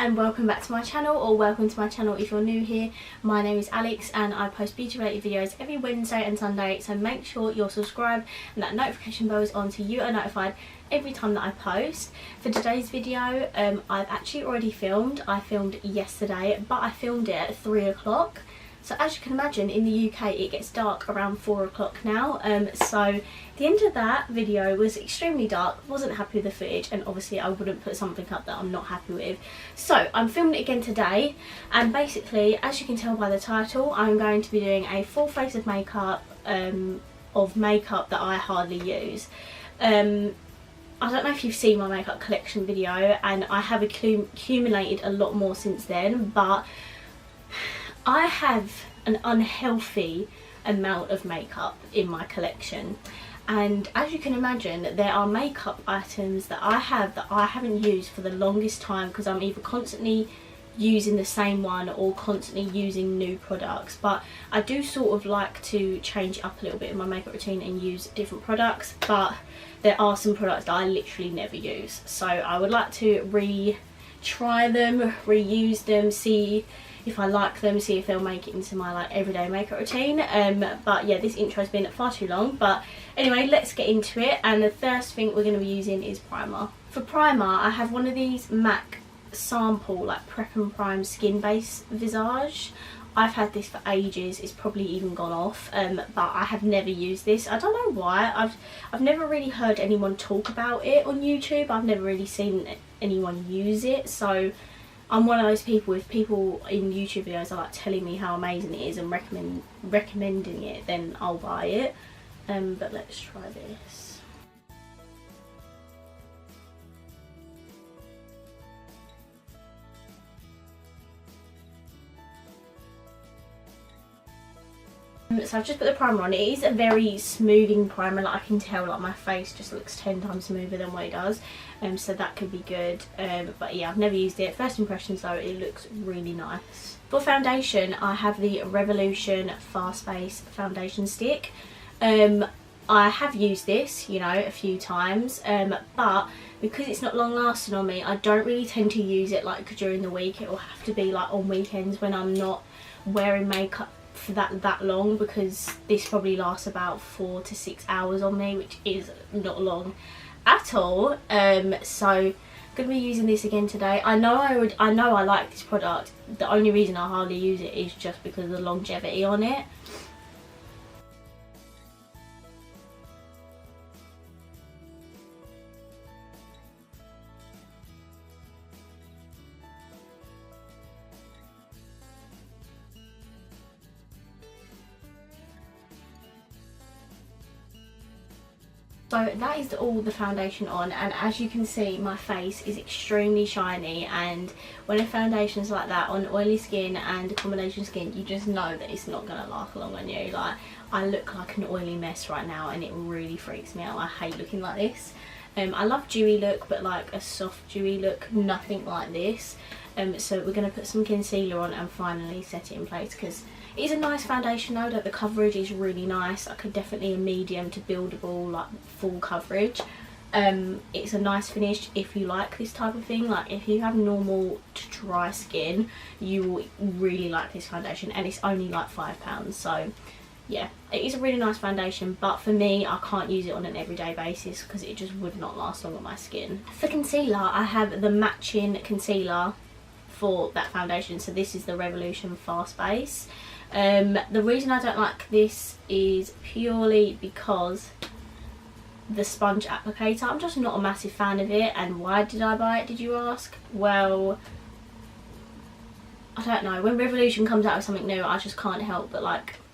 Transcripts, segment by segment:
and welcome back to my channel, or welcome to my channel if you're new here. My name is Alex and I post beauty related videos every Wednesday and Sunday, so make sure you're subscribed and that notification bell is on so you are notified every time that I post. For today's video, I've actually already filmed. I filmed yesterday, but I filmed it at 3 o'clock. So as you can imagine, in the UK it gets dark around 4 o'clock now, so the end of that video was extremely dark. Wasn't happy with the footage, and obviously I wouldn't put something up that I'm not happy with. So I'm filming it again today, and basically, as you can tell by the title, I'm going to be doing a full face of makeup, that I hardly use. I don't know if you've seen my makeup collection video, and I have accumulated a lot more since then, but I have an unhealthy amount of makeup in my collection, and as you can imagine, there are makeup items that I haven't used for the longest time because I'm either constantly using the same one or constantly using new products. But I do sort of like to change it up a little bit in my makeup routine and use different products, but there are some products that I literally never use, so I would like to retry them, reuse them, see if I like them, see if they'll make it into my everyday makeup routine. But yeah, this intro has been far too long, but anyway, let's get into it. And the first thing we're going to be using is primer. For primer, I have one of these MAC sample Prep and Prime Skin Base Visage. I've had this for ages, it's probably even gone off, but I have never used this. I don't know why. I've never really heard anyone talk about it on YouTube. I've never really seen anyone use it, so I'm one of those people, if people in YouTube videos are telling me how amazing it is and recommending it, then I'll buy it. But let's try this. So I've just put the primer on. It is a very smoothing primer, I can tell my face just looks 10 times smoother than what it does, so that could be good. But yeah, I've never used it. First impressions though, it looks really nice. For foundation, I have the Revolution Fast Base foundation stick. I have used this, a few times, but because it's not long lasting on me, I don't really tend to use it during the week. It will have to be on weekends when I'm not wearing makeup for that long, because this probably lasts about 4 to 6 hours on me, which is not long at all. So I'm gonna be using this again today. I know I like this product. The only reason I hardly use it is just because of the longevity on it. So that is all the foundation on, and as you can see, my face is extremely shiny, and when a foundation's like that on oily skin and combination skin, you just know that it's not going to last long on you. I look like an oily mess right now and it really freaks me out. I hate looking like this. I love dewy look, but a soft dewy look, nothing like this. So we're going to put some concealer on and finally set it in place, because it is a nice foundation though, that the coverage is really nice. I could definitely a medium to buildable, full coverage. It's a nice finish if you like this type of thing. If you have normal to dry skin, you will really like this foundation, and it's only £5. So yeah, it is a really nice foundation, but for me, I can't use it on an everyday basis because it just would not last long on my skin. For concealer, I have the matching concealer for that foundation, so this is the Revolution Fast Base. The reason I don't like this is purely because the sponge applicator. I'm just not a massive fan of it. And why did I buy it, did you ask? Well, I don't know, when Revolution comes out with something new, I just can't help but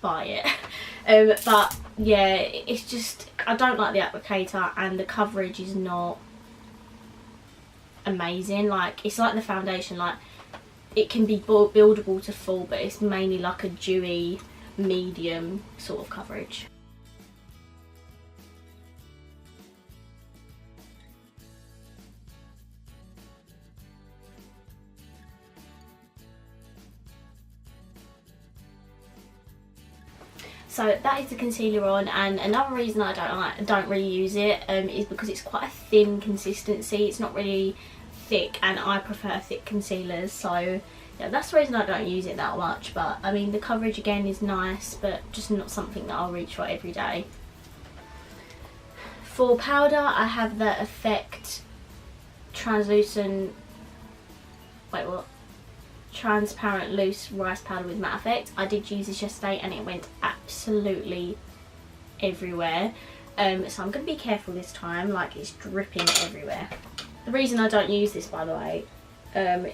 buy it. But yeah, it's just, I don't like the applicator, and the coverage is not amazing. It's like the foundation, it can be buildable to full, but it's mainly a dewy medium sort of coverage. So that is the concealer on, and another reason I don't really use it is because it's quite a thin consistency. It's not really thick and I prefer thick concealers, so yeah, that's the reason I don't use it that much. But I mean, the coverage again is nice, but just not something that I'll reach for every day. For powder, I have the Effect translucent, transparent loose rice powder with matte effect. I did use this yesterday and it went absolutely everywhere, so I'm going to be careful this time, like it's dripping everywhere. The reason I don't use this, by the way,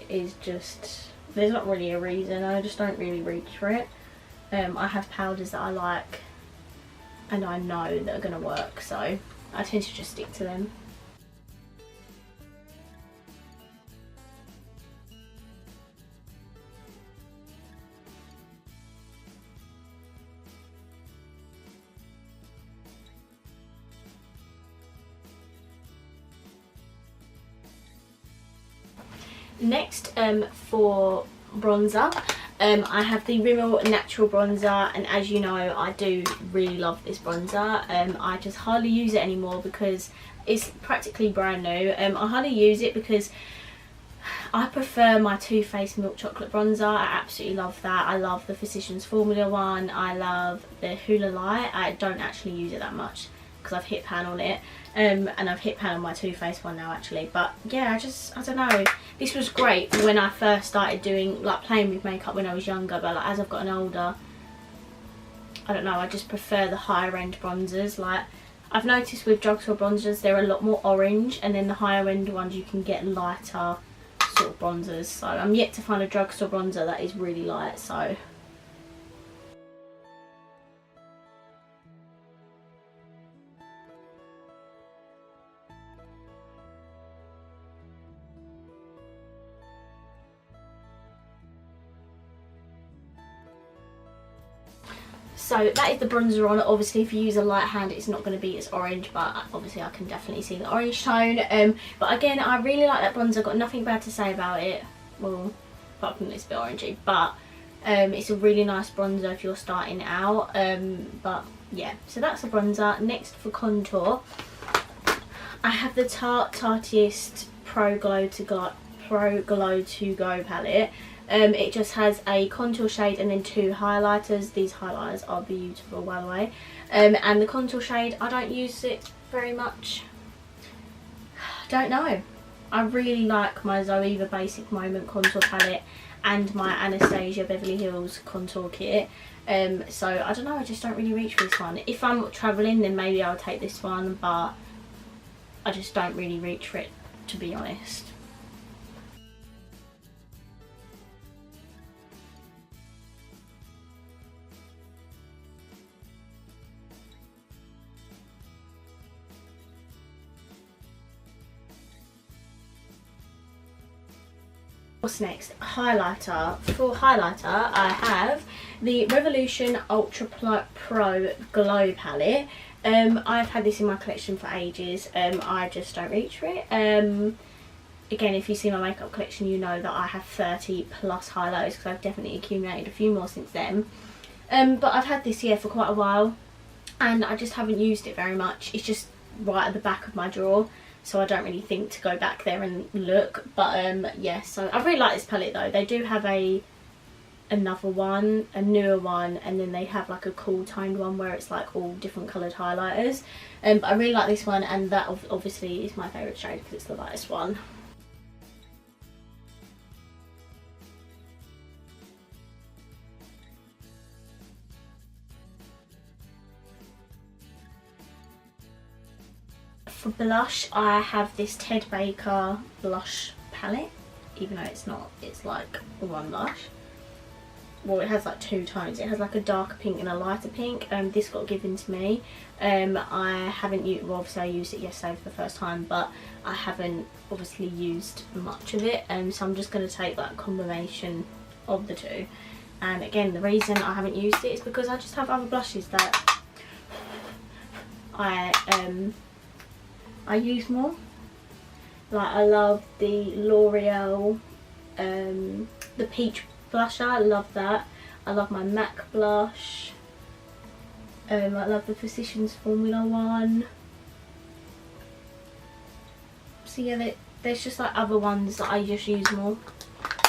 is just, there's not really a reason, I just don't really reach for it. I have powders that I like and I know that are going to work, so I tend to just stick to them. Next, for bronzer, I have the Rimmel Natural Bronzer, and as you know, I do really love this bronzer. I just hardly use it anymore because it's practically brand new. I hardly use it because I prefer my Too Faced Milk Chocolate Bronzer. I absolutely love that. I love the Physicians Formula one. I love the Hula Light. I don't actually use it that much because I've hit pan on it, and I've hit pan on my Too Faced one now actually. But yeah, I don't know, this was great when I first started doing, like, playing with makeup when I was younger, but like as I've gotten older, I don't know, I just prefer the higher end bronzers. Like, I've noticed with drugstore bronzers they're a lot more orange, and then the higher end ones you can get lighter sort of bronzers, so I'm yet to find a drugstore bronzer that is really light. So that is the bronzer on. Obviously if you use a light hand it's not going to be as orange, but obviously I can definitely see the orange tone. But again, I really like that bronzer, got nothing bad to say about it, well, apart from it's a bit orangey, but it's a really nice bronzer if you're starting out. But yeah, so that's the bronzer. Next, for contour, I have the Tarteist Pro Glow to Go palette. It just has a contour shade and then 2 highlighters. These highlighters are beautiful, by the way. And the contour shade, I don't use it very much. Don't know. I really like my Zoeva Basic Moment contour palette and my Anastasia Beverly Hills contour kit. So I don't know, I just don't really reach for this one. If I'm travelling then maybe I'll take this one, but I just don't really reach for it, to be honest. What's next? Highlighter. For highlighter I have the Revolution Ultra Pro Glow palette. I've had this in my collection for ages. I just don't reach for it. Again, if you see my makeup collection you know that I have 30 plus highlighters because I've definitely accumulated a few more since then. But I've had this here for quite a while and I just haven't used it very much. It's just right at the back of my drawer, so I don't really think to go back there and look. But yeah, so I really like this palette though. They do have another one, a newer one, and then they have like a cool toned one where it's like all different coloured highlighters. But I really like this one, and that obviously is my favourite shade because it's the lightest one. For blush, I have this Ted Baker blush palette, even though it's not, it's like one blush. Well, it has like 2 tones. It has like a darker pink and a lighter pink. This got given to me. I haven't used, well, obviously I used it yesterday for the first time, but I haven't obviously used much of it. So I'm just going to take that combination of the 2. And again, the reason I haven't used it is because I just have other blushes that I use more. Like, I love the L'Oreal, the Peach blusher, I love that. I love my MAC blush. I love the Physicians Formula one. So yeah, there's just like other ones that I just use more.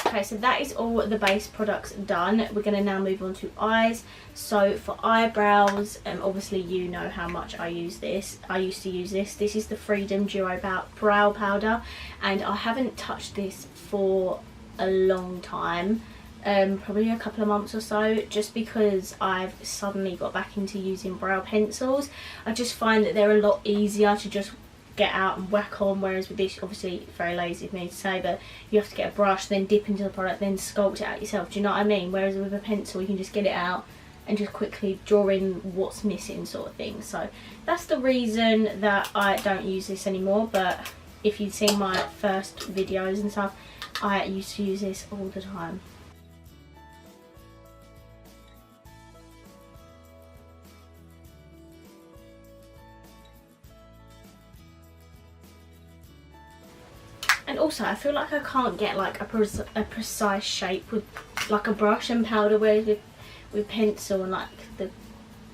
Okay, so that is all the base products done. We're going to now move on to eyes. So for eyebrows, obviously you know how much I use this. I used to use this. This is the Freedom Duo Brow Powder, and I haven't touched this for a long time. Probably a couple of months or so, just because I've suddenly got back into using brow pencils. I just find that they're a lot easier to just get out and whack on, whereas with this, obviously very lazy of me to say, but you have to get a brush, then dip into the product, then sculpt it out yourself. Do you know what I mean? Whereas with a pencil you can just get it out and just quickly draw in what's missing, sort of thing. So that's the reason that I don't use this anymore. But if you've seen my first videos and stuff, I used to use this all the time. And also I feel like I can't get like a precise shape with like a brush and powder, whereas with pencil and like the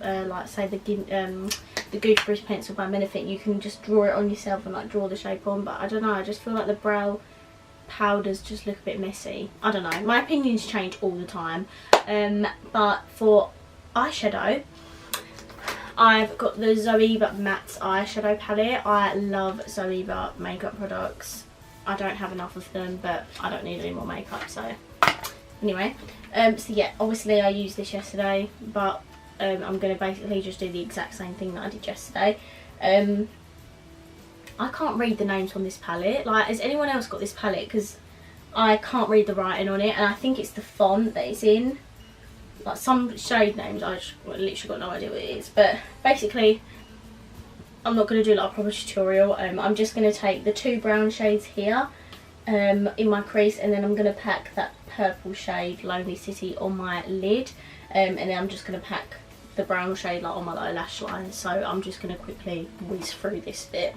like say the Gooseberry pencil by Benefit, you can just draw it on yourself and like draw the shape on. But I don't know, I just feel like the brow powders just look a bit messy. I don't know, my opinions change all the time. But for eyeshadow, I've got the Zoeva Matte eyeshadow palette. I love Zoeva makeup products. I don't have enough of them, but I don't need any more makeup, so anyway. So yeah, obviously I used this yesterday, but I'm going to basically just do the exact same thing that I did yesterday. I can't read the names on this palette. Like, has anyone else got this palette? Because I can't read the writing on it, and I think it's the font that it's in. Like some shade names, I just literally got no idea what it is. But basically, I'm not going to do like a proper tutorial. I'm just going to take the two brown shades here in my crease, and then I'm going to pack that purple shade Lonely City on my lid, and then I'm just going to pack the brown shade like on my lower lash line. So I'm just going to quickly whiz through this bit.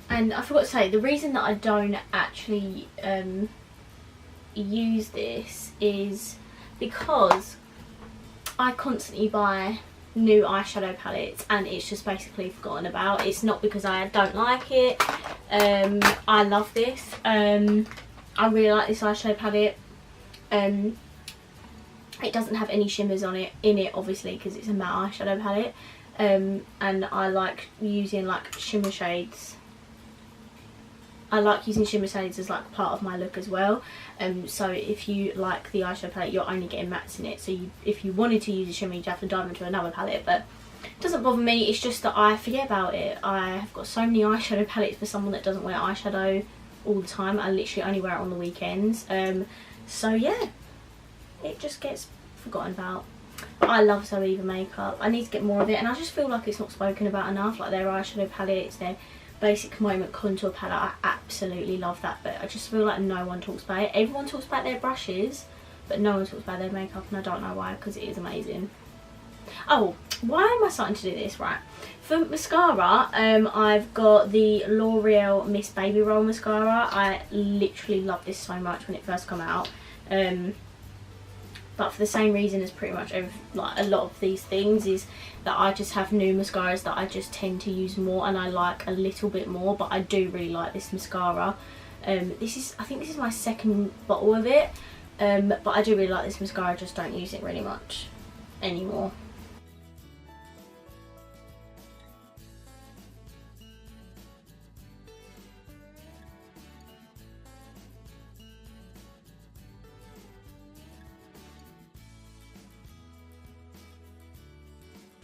And I forgot to say, the reason that I don't actually use this is because I constantly buy new eyeshadow palettes and it's just basically forgotten about. It's not because I don't like it. I love this. I really like this eyeshadow palette. It doesn't have any shimmers in it obviously, because it's a matte eyeshadow palette. And I like using like shimmer shades. I like using shimmer shades as like part of my look as well. So if you like the eyeshadow palette, you're only getting mattes in it. So if you wanted to use a shimmer, you'd have to dive into another palette. But it doesn't bother me. It's just that I forget about it. I have got so many eyeshadow palettes for someone that doesn't wear eyeshadow all the time. I literally only wear it on the weekends. So yeah, it just gets forgotten about. I love Zoeva makeup. I need to get more of it, and I just feel like it's not spoken about enough. Like their eyeshadow palettes, their Basic Moment contour palette, I absolutely love that, but I just feel like no one talks about it. Everyone talks about their brushes, but no one talks about their makeup, and I don't know why, because it is amazing. Oh, why am I starting to do this? Right, for mascara, I've got the L'Oreal Miss Baby Roll mascara. I literally love this so much when it first came out. But for the same reason as pretty much like a lot of these things, is that I just have new mascaras that I just tend to use more and I like a little bit more. But I do really like this mascara. I think this is my second bottle of it. But I do really like this mascara, I just don't use it really much anymore.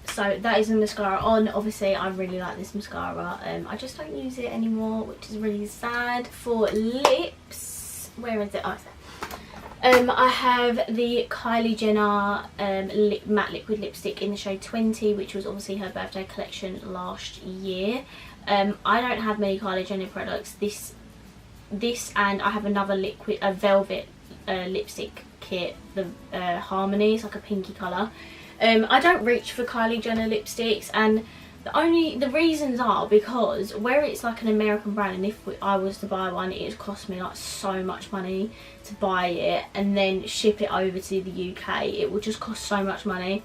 So that is the mascara on. Obviously I really like this mascara. I just don't use it anymore, which is really sad. For lips, where is it? Oh, it's there. I have the Kylie Jenner matte liquid lipstick in the shade 20, which was obviously her birthday collection last year. I don't have many Kylie Jenner products. This this, and I have another a velvet lipstick kit, the Harmony. It's like a pinky colour. I don't reach for Kylie Jenner lipsticks, and the reasons are because where it's like an American brand, and if I was to buy one, it would cost me like so much money to buy it and then ship it over to the UK. It would just cost so much money,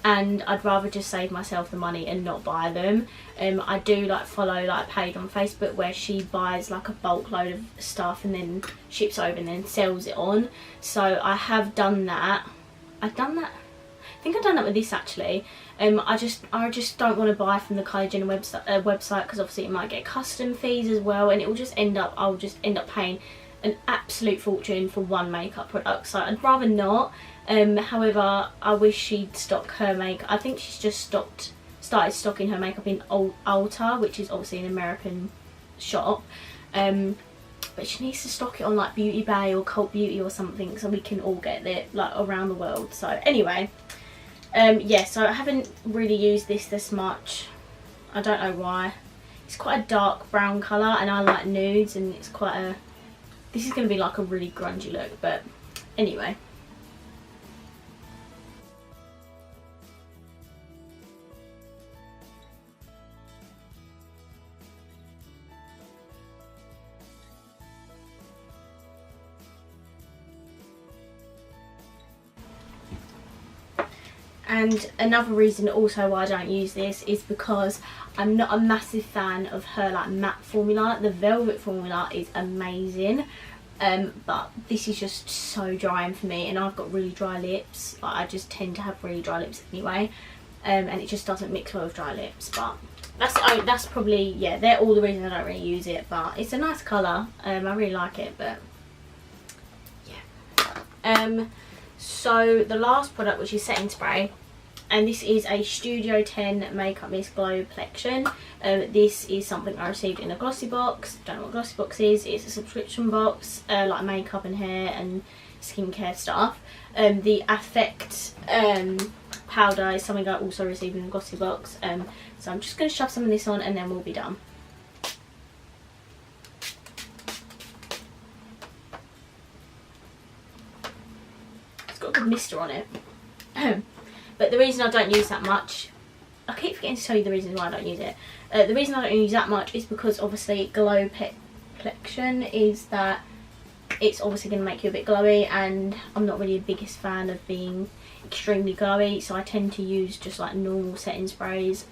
and I'd rather just save myself the money and not buy them. I do like follow like a page on Facebook where she buys like a bulk load of stuff and then ships over and then sells it on. So I have done that. I think I've done that with this actually. I just don't want to buy from the Kylie Jenner website because obviously it might get custom fees as well, and it will just I'll just end up paying an absolute fortune for one makeup product. So I'd rather not. However, I wish she'd stock her makeup. I think she's just started stocking her makeup in Ulta, which is obviously an American shop. But she needs to stock it on like Beauty Bay or Cult Beauty or something, so we can all get it like around the world. So anyway, yeah, so I haven't really used this much. I don't know why. It's quite a dark brown colour, and I like nudes, and it's quite a... This is going to be like a really grungy look, but anyway. And another reason also why I don't use this is because I'm not a massive fan of her like matte formula. The velvet formula is amazing, but this is just so drying for me, and I've got really dry lips. Like, I just tend to have really dry lips anyway, and it just doesn't mix well with dry lips. But that's probably, yeah, they're all the reasons I don't really use it. But it's a nice colour. I really like it, but yeah. So the last product, which is setting spray, and this is a Studio 10 Makeup Mist Glow Collection. This is something I received in a glossy box. Don't know what glossy box is. It's a subscription box, like makeup and hair and skincare stuff. The Affect powder is something I also received in a glossy box. So I'm just going to shove some of this on and then we'll be done. It's got a good mister on it. But the reason I don't use that much, I keep forgetting to tell you the reason why I don't use it. The reason I don't use that much is because obviously Glow Collection is that it's obviously going to make you a bit glowy, and I'm not really the biggest fan of being extremely glowy, so I tend to use just like normal setting sprays.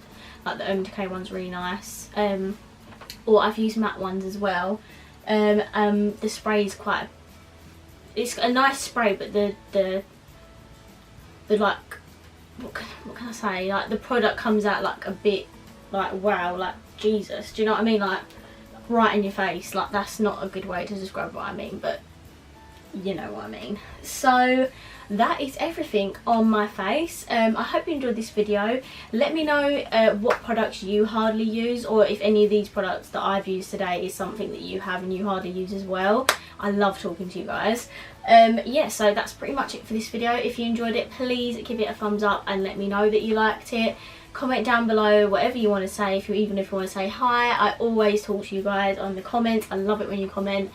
Like the Home Decay one's really nice, or I've used matte ones as well. The spray is it's a nice spray, but the like, what can I say, like the product comes out like a bit like, wow, like Jesus, do you know what I mean, like right in your face. Like, that's not a good way to describe what I mean, but you know what I mean. So that is everything on my face. I hope you enjoyed this video. Let me know what products you hardly use, or if any of these products that I've used today is something that you have and you hardly use as well. I love talking to you guys. Yeah, so that's pretty much it for this video. If you enjoyed it, please give it a thumbs up and let me know that you liked it. Comment down below whatever you want to say, even if you want to say hi. I always talk to you guys on the comments. I love it when you comment.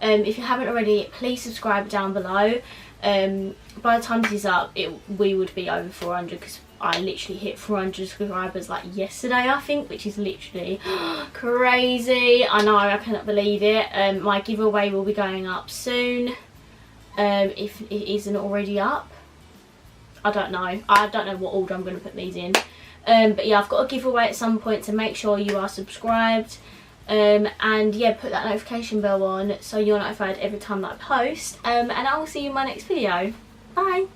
If you haven't already, please subscribe down below. By the time this is up, we would be over 400, because I literally hit 400 subscribers like yesterday, I think, which is literally crazy. I know, I cannot believe it. My giveaway will be going up soon, if it isn't already up. I don't know what order I'm going to put these in, but yeah, I've got a giveaway at some point, so make sure you are subscribed. And yeah, put that notification bell on so you're notified every time that I post, and I will see you in my next video. Bye!